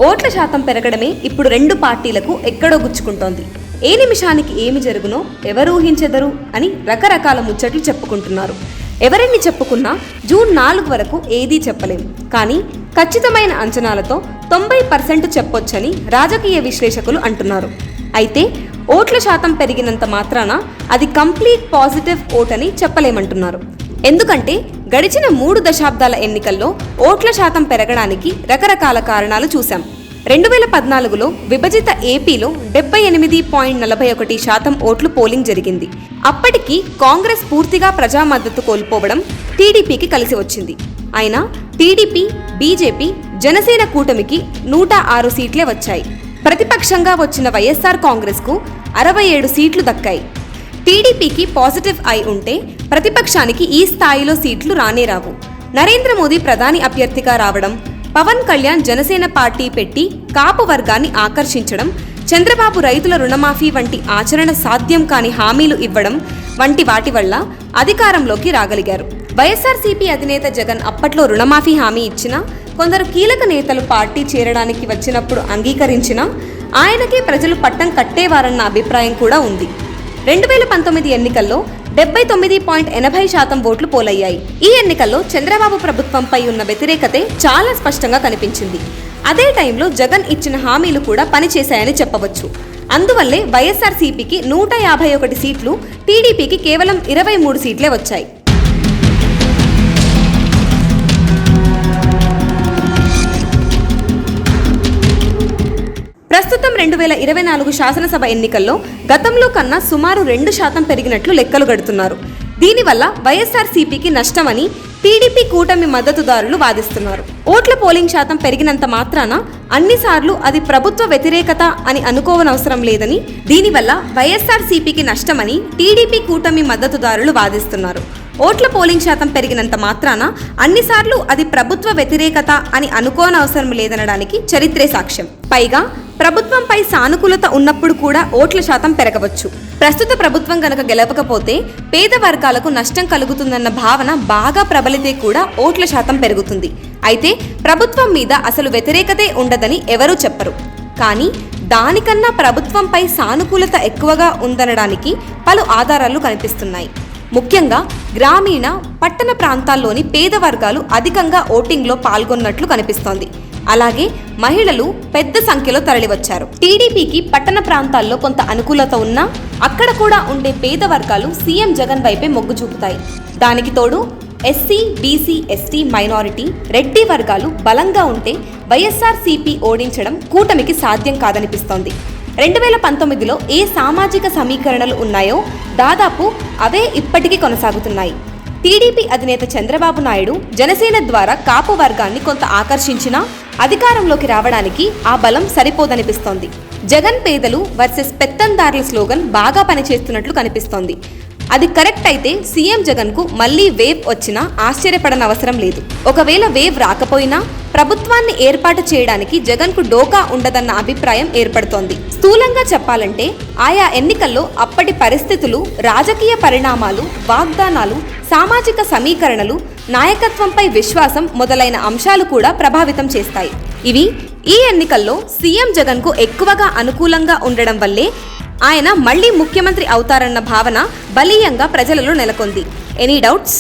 ఓట్ల శాతం పెరగడమే ఇప్పుడు రెండు పార్టీలకు ఎక్కడో గుచ్చుకుంటోంది. ఏ నిమిషానికి ఏమి జరుగునో ఎవరు ఊహించెదరు అని రకరకాల ముచ్చట్లు చెప్పుకుంటున్నారు. ఎవరెన్ని చెప్పుకున్నా జూన్ 4 వరకు ఏదీ చెప్పలేం. కానీ ఖచ్చితమైన అంచనాలతో 90% చెప్పొచ్చని రాజకీయ విశ్లేషకులు అంటున్నారు. అయితే ఓట్ల శాతం పెరిగినంత మాత్రాన అది కంప్లీట్ పాజిటివ్ ఓట్ అని చెప్పలేమంటున్నారు. ఎందుకంటే గడిచిన 3 దశాబ్దాల ఎన్నికల్లో ఓట్ల శాతం పెరగడానికి రకరకాల కారణాలు చూశాం. 2014లో విభజిత ఏపీలో 78.41% ఓట్లు పోలింగ్ జరిగింది. అప్పటికి కాంగ్రెస్ పూర్తిగా ప్రజా మద్దతు కోల్పోవడం టీడీపీకి కలిసి వచ్చింది. అయినా టీడీపీ, బీజేపీ, జనసేన కూటమికి 106 సీట్లే వచ్చాయి. ప్రతిపక్షంగా వచ్చిన వైఎస్ఆర్ కాంగ్రెస్కు 67 సీట్లు దక్కాయి. టీడీపీకి పాజిటివ్ అయి ఉంటే ప్రతిపక్షానికి ఈ స్థాయిలో సీట్లు రానే రావు. నరేంద్ర మోదీ ప్రధాని అభ్యర్థిగా రావడం, పవన్ కళ్యాణ్ జనసేన పార్టీ పెట్టి కాపు వర్గాన్ని ఆకర్షించడం, చంద్రబాబు రైతుల రుణమాఫీ వంటి ఆచరణ సాధ్యం కాని హామీలు ఇవ్వడం వంటి వాటి వల్ల అధికారంలోకి రాగలిగారు. వైఎస్ఆర్సీపీ అధినేత జగన్ అప్పట్లో రుణమాఫీ హామీ ఇచ్చినా, కొందరు కీలక నేతలు పార్టీ చేరడానికి వచ్చినప్పుడు అంగీకరించినా ఆయనకే ప్రజలు పట్టం కట్టేవారన్న అభిప్రాయం కూడా ఉంది. 2019 ఎన్నికల్లో 79.80% ఓట్లు పోలయ్యాయి. ఈ ఎన్నికల్లో చంద్రబాబు ప్రభుత్వంపై ఉన్న వ్యతిరేకతే చాలా స్పష్టంగా కనిపించింది. అదే టైంలో జగన్ ఇచ్చిన హామీలు కూడా పనిచేశాయని చెప్పవచ్చు. అందువల్లే వైఎస్ఆర్సీపీకి 151 సీట్లు, టీడీపీకి కేవలం 23 సీట్లే వచ్చాయి. ప్రస్తుతం 2024 శాసనసభ ఎన్నికల్లో గతంలో కన్నా సుమారు 2% పెరిగినట్లు లెక్కలు గడుతున్నారు. దీనివల్ల వైఎస్ఆర్సీపీకి నష్టమని టీడీపీ కూటమి మద్దతుదారులు వాదిస్తున్నారు. ఓట్ల పోలింగ్ శాతం పెరిగినంత మాత్రాన అన్నిసార్లు అది ప్రభుత్వ వ్యతిరేకత అని అనుకోవనవసరం లేదని, దీనివల్ల వైఎస్ఆర్సీపీకి నష్టమని టీడీపీ కూటమి మద్దతుదారులు వాదిస్తున్నారు. ఓట్ల పోలింగ్ శాతం పెరిగినంత మాత్రాన అన్నిసార్లు అది ప్రభుత్వ వ్యతిరేకత అని అనుకోనవసరం లేదనడానికి చరిత్రే సాక్ష్యం. పైగా ప్రభుత్వంపై సానుకూలత ఉన్నప్పుడు కూడా ఓట్ల శాతం పెరగవచ్చు. ప్రస్తుత ప్రభుత్వం గనక గెలవకపోతే పేద వర్గాలకు నష్టం కలుగుతుందన్న భావన బాగా ప్రబలితే కూడా ఓట్ల శాతం పెరుగుతుంది. అయితే ప్రభుత్వం మీద అసలు వ్యతిరేకతే ఉండదని ఎవరూ చెప్పరు. కానీ దానికన్నా ప్రభుత్వంపై సానుకూలత ఎక్కువగా ఉందనడానికి పలు ఆధారాలు కనిపిస్తున్నాయి. ముఖ్యంగా గ్రామీణ, పట్టణ ప్రాంతాల్లోని పేద వర్గాలు అధికంగా ఓటింగ్లో పాల్గొన్నట్లు కనిపిస్తోంది. అలాగే మహిళలు పెద్ద సంఖ్యలో తరలివచ్చారు. టీడీపీకి పట్టణ ప్రాంతాల్లో కొంత అనుకూలత ఉన్నా అక్కడ కూడా ఉండే పేద వర్గాలు సీఎం జగన్ వైపే మొగ్గు చూపుతాయి. దానికి తోడు SC, BC, ST, minority, Reddy వర్గాలు బలంగా ఉంటే వైఎస్ఆర్సీపీ ఓడించడం కూటమికి సాధ్యం కాదనిపిస్తోంది. 2019లో ఏ సామాజిక సమీకరణలు ఉన్నాయో దాదాపు అవే ఇప్పటికీ కొనసాగుతున్నాయి. టీడీపీ అధినేత చంద్రబాబు నాయుడు జనసేన ద్వారా కాపు వర్గాన్ని కొంత ఆకర్షించినా అధికారంలోకి రావడానికి ఆ బలం సరిపోదనిపిస్తోంది. జగన్ పేదలు వర్సెస్ పెత్తందారుల స్లోగన్ బాగా పనిచేస్తున్నట్లు కనిపిస్తోంది. అది కరెక్ట్ అయితే సీఎం జగన్కు మళ్లీ వేవ్ వచ్చినా ఆశ్చర్యపడనవసరం లేదు. ఒకవేళ వేవ్ రాకపోయినా ప్రభుత్వాన్ని ఏర్పాటు చేయడానికి జగన్కు డోకా ఉండదన్న అభిప్రాయం ఏర్పడుతోంది. స్థూలంగా చెప్పాలంటే ఆయా ఎన్నికల్లో అప్పటి పరిస్థితులు, రాజకీయ పరిణామాలు, వాగ్దానాలు, సామాజిక సమీకరణలు, నాయకత్వంపై విశ్వాసం మొదలైన అంశాలు కూడా ప్రభావితం చేస్తాయి. ఇవి ఈ ఎన్నికల్లో సీఎం జగన్కు ఎక్కువగా అనుకూలంగా ఉండడం వల్లే ఆయన మళ్లీ ముఖ్యమంత్రి అవుతారన్న భావన బలీయంగా ప్రజలలో నెలకొంది. Any doubts?